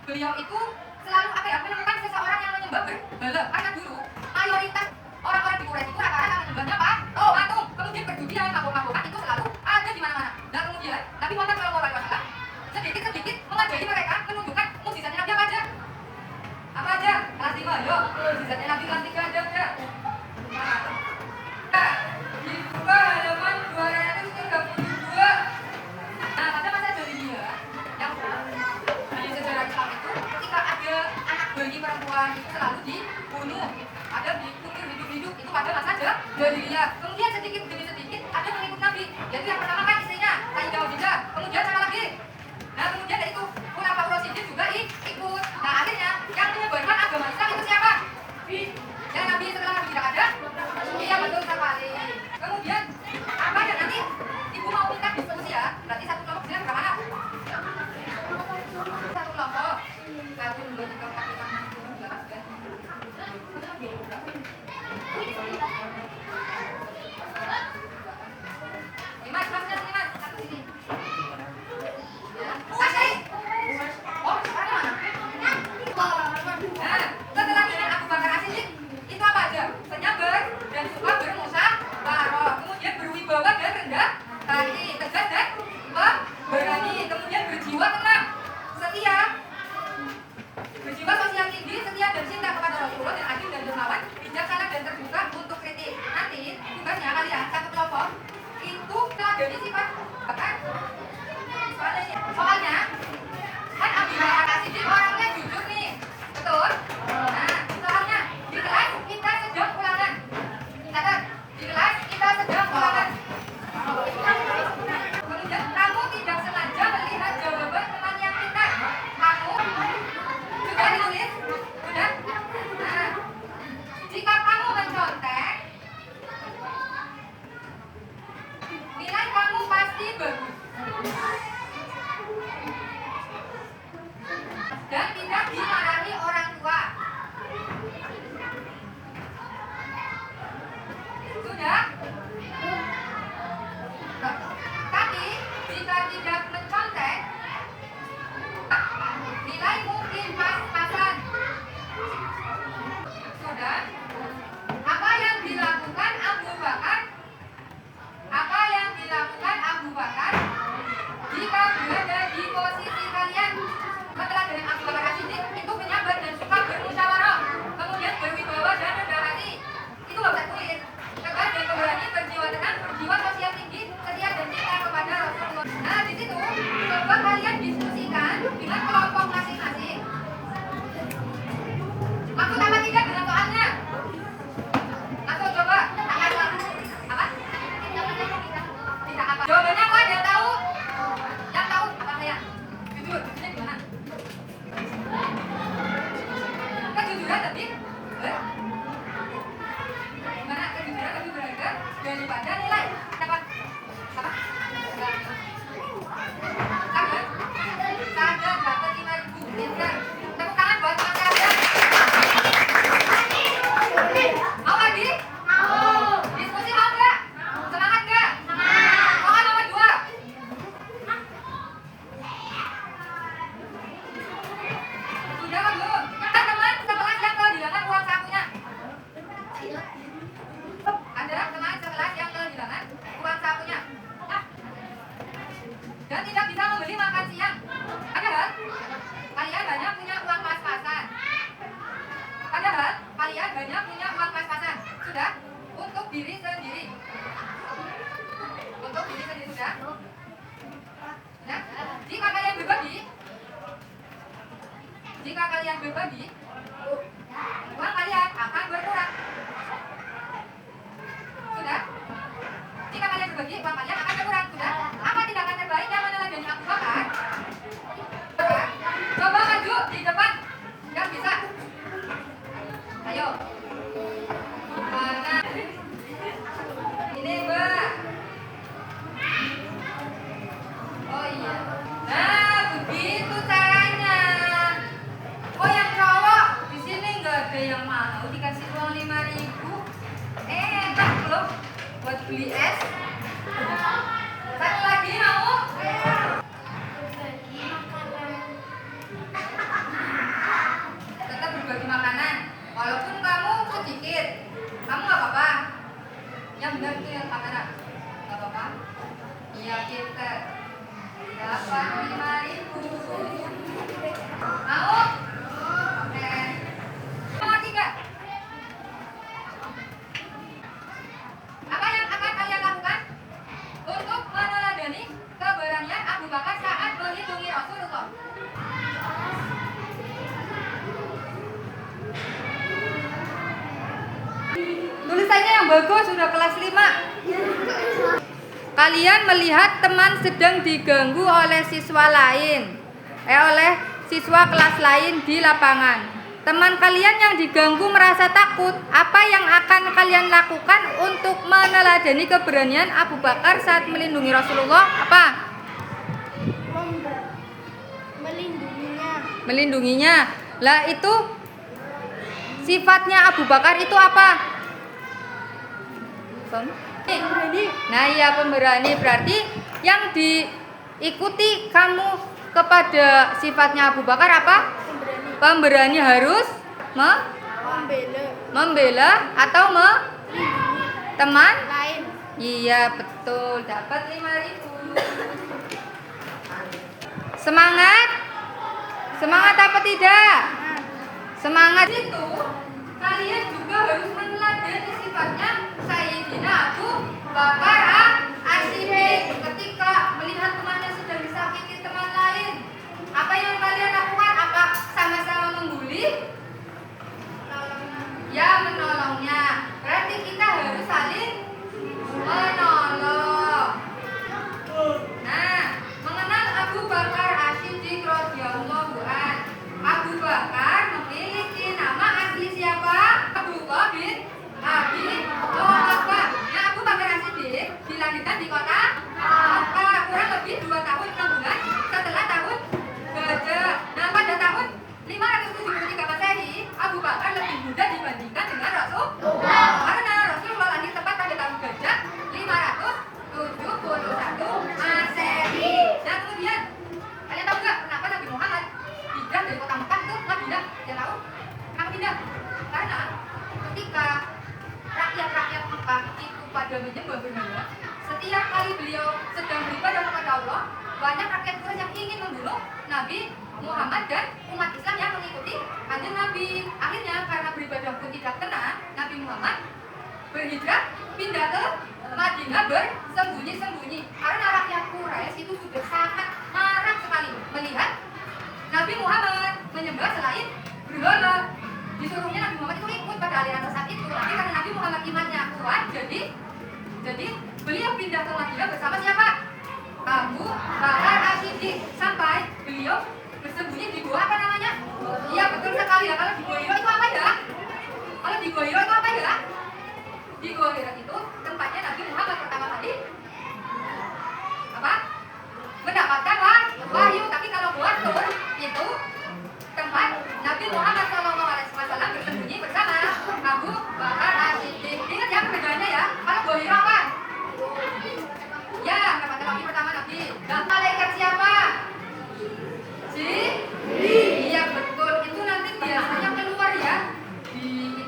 Beliau itu selalu menemukan seseorang yang menyembah berhala. Karena dulu mayoritas orang-orang di Quraisy itu rata-rata menyembahnya patung. Kemudian perjudian, mabuk-mabukan itu selalu ada di mana-mana. Dan kemudian Nabi Muhammad SAW sedikit-sedikit mengajari mereka, menunjukkan mukjizatnya Nabi apa aja. Apa aja? Kelas 5, yuk. Mukjizatnya Nabi kelas 3 ada. Dibuka halaman 232. Nah, pada masa jahiliyah yang di sejarah Islam itu, ketika ada anak bayi perempuan itu selalu dibunuh, ada dikubur hidup-hidup, itu pada masa jahiliyah. Kemudian sedikit demi sedikit ada pengikut Nabi, yaitu yang pertama kan istrinya Sayyidah Khadijah, kemudian sama lagi. Nah, kemudian dari itu Khulafaur Rasyidin juga ikut. Nah, akhirnya yang menyebarkan agama Islam itu siapa? Ya, Nabi setelah Nabi tidak ada. Iya, betul sekali. Kemudian apa ya, nanti ibu mau minta diskusi ya, berarti satu kelompok bilang berapa anak? Satu kelompok 1, 2, 3, 4, 5, 6, 7, 8, 9, berjiwa sosial tinggi, setia dan cinta kepada Rasulullah, dan adil dan dermawan, bijaksana dan terbuka untuk kritik. berbagi, uang kalian akan berkurang. Sudah? Jika kalian berbagi, uang kalian akan berkurang. Sudah? Apa tindakan terbaik yang meneladani Abu Bakar? Coba maju di depan. Yang bisa. Ayo. Mana? Ini Mbak. Oh iya. Nah, begitu caranya. Oh yang cowok di sini nggak ada yang mau dikasih uang 5.000. Enak loh buat beli es. Satu lagi mau? Tetap berbagi makanan. Walaupun kamu sedikit, kamu nggak apa-apa. Yang benar itu yang kamera, nggak apa-apa. Iya kita dapat 5.000. Mau? Oke. Nomor 3. Apa yang akan kalian lakukan untuk meneladani keberanian Abu Bakar saat melindungi Rasulullah? Tulisannya yang bagus, sudah kelas 5. Kalian melihat teman sedang diganggu oleh siswa lain, oleh siswa kelas lain di lapangan. Teman kalian yang diganggu merasa takut. Apa yang akan kalian lakukan untuk meneladani keberanian Abu Bakar saat melindungi Rasulullah? Apa? Melindunginya. Lah itu sifatnya Abu Bakar itu apa? Pemberani. Nah iya pemberani, berarti yang diikuti kamu kepada sifatnya Abu Bakar apa? Pemberani harus membela atau teman lain. Iya betul, dapat 5.000. Semangat? Semangat apa tidak? Semangat itu kalian juga harus meneladani sifatnya Sayyidina Abu Bakar As-Siddiq ketika melihat temannya sedang disakiti teman lain. Apa yang kalian lakukan? Apa sama-sama membuli? Ya menolongnya. Berarti kita harus saling menolong. Nah, mengenal Abu Bakar As-Siddiq radhiyallahu anhu. Abu Bakar memiliki nama asli siapa? Abdullah bin Abi Thalib. Nah, Abu Bakar As-Siddiq dilahirkan di kota Makkah kurang lebih 2 tahun 6 bulan setelah tahun Gajah. Nah, pada tahun 573 Masehi, Abu Bakar lebih muda dibandingkan dengan Rasulullah. Karena Rasulullah lahir tepat pada tahun Gajah 571 Masehi. Dan kemudian kalian tahu nggak kenapa Nabi Muhammad pindah dari kota Mekah ke Madinah? Dia tahu? Kenapa pindah? Karena ketika rakyat-rakyat Mekah itu pada menyembah berhala, setiap kali beliau sedang beribadah kepada Allah, banyak rakyat Quraisy yang ingin membunuh Nabi Muhammad dan umat Islam yang mengikuti kanjeng Nabi. Akhirnya karena beribadah pun tidak tenang, Nabi Muhammad berhijrah pindah ke Madinah bersembunyi-sembunyi. Karena rakyat Quraisy itu sudah sangat marah sekali melihat Nabi Muhammad menyembah selain berhala. Disuruhnya Nabi Muhammad itu ikut pada aliran sesat itu. Tapi karena Nabi Muhammad imannya kuat, jadi beliau pindah ke Madinah bersama siapa? Abu Bakar As-Siddiq. Sampai beliau bersembunyi di gua apa namanya? Iya betul sekali ya. Kalau di Gua Hira itu apa ya? Kalau di Gua Hira itu apa ya? Di Gua Hira itu tempatnya Nabi Muhammad pertama kali apa? Mendapatkan wahyu. Tapi kalau Gua Tur itu tempat Nabi Muhammad SAW bersembunyi bersama Abu Bakar As-Siddiq. Ingat ya perbedaannya ya. Kalau Gua Hira apa? Ya, mendapatkan wahyu pertama Nabi. Nah, malaikat siapa? Iya betul. Itu nanti biasanya keluar ya di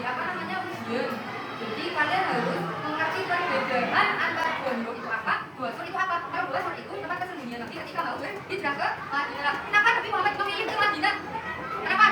apa namanya ujian. Jadi kalian harus mengerti perbedaan antara gondok itu apa, Ghuasur itu apa. Kalau Ghuasur itu tempat persembunyian Nabi ketika mau berhijrah ke Madinah. Kenapa Nabi Muhammad memilih ke Madinah? Kenapa?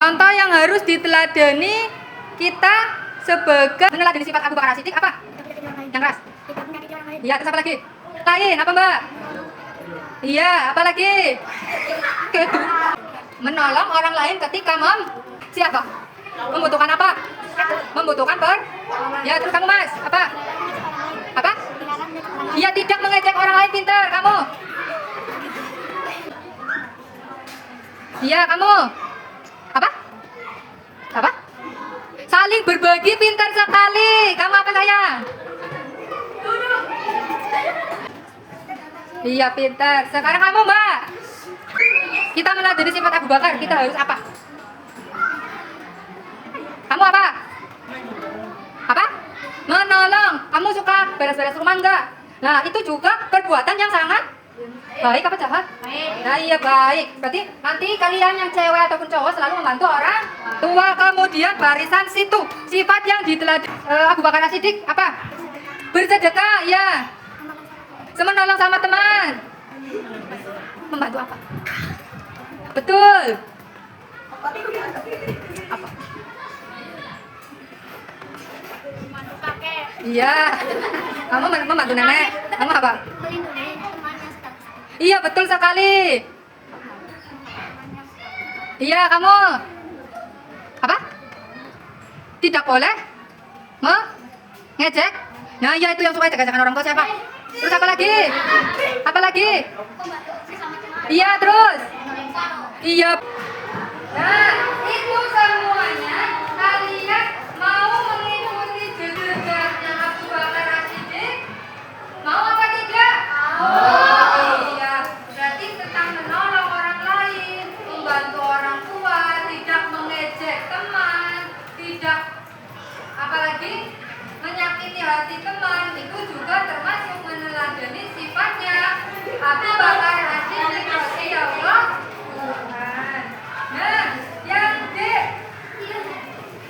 Contoh yang harus diteladani kita sebagai meneladani sifat Abu Bakar As-Siddiq apa? Yang keras. Iya, terus apa lagi? Lain, apa Mbak? Iya, apa lagi? Menolong orang lain ketika siapa? Membutuhkan apa? Membutuhkan ya, terus kamu Mas, apa? Apa? Iya, tidak mengejek orang lain, pintar kamu. Iya, kamu. Apa? Apa? Saling berbagi, pintar sekali. Kamu apa sayang? Iya, pintar. Sekarang kamu Mbak. Kita meneladani sifat Abu Bakar, kita harus apa? Kamu apa? Apa? Menolong. Kamu suka beres-beres rumah enggak? Nah, itu juga perbuatan yang sangat baik apa jahat? Nah, iya baik. Berarti nanti kalian yang cewek ataupun cowok selalu membantu orang tua. Kemudian barisan situ. Sifat yang diteladani Abu Bakar As-Siddiq apa? Bersedekah, ya. Menolong sama teman. Membantu apa? Betul. Apa? Membantu kakek. Iya. Kamu membantu nenek. Kamu apa? Melindungi temannya sedang. Iya, betul sekali. Iya, kamu apa? Tidak boleh ngejek. Nah, iya itu yang suka ejek-ejekan orang tua siapa? Terus apa lagi? Apa lagi? Iya, terus. Iya. Nah, itu semuanya kalian mau mengikuti jejaknya Abu Bakar As-Siddiq? Mau apa tidak? Iya, berarti tentang menolong orang lain, membantu orang tua, tidak mengejek teman, tidak apalagi menyakiti hati teman, itu juga termasuk meneladani sifatnya Abu Bakar As-Siddiq radhiyallahu Tuhan. Nah, yang D,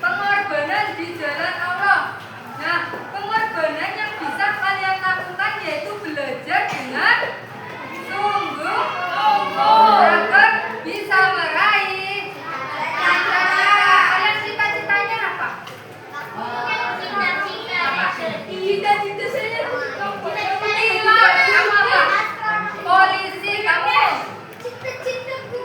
pengorbanan di jalan Allah. Nah, pengorbanan yang bisa kalian lakukan yaitu belajar dengan sungguh-sungguh agar bisa meraih cita-cita. Kalian cita-citanya apa? Cita-cita saya pilot. Kamu apa? Polisi. Kamu? Cita-citaku.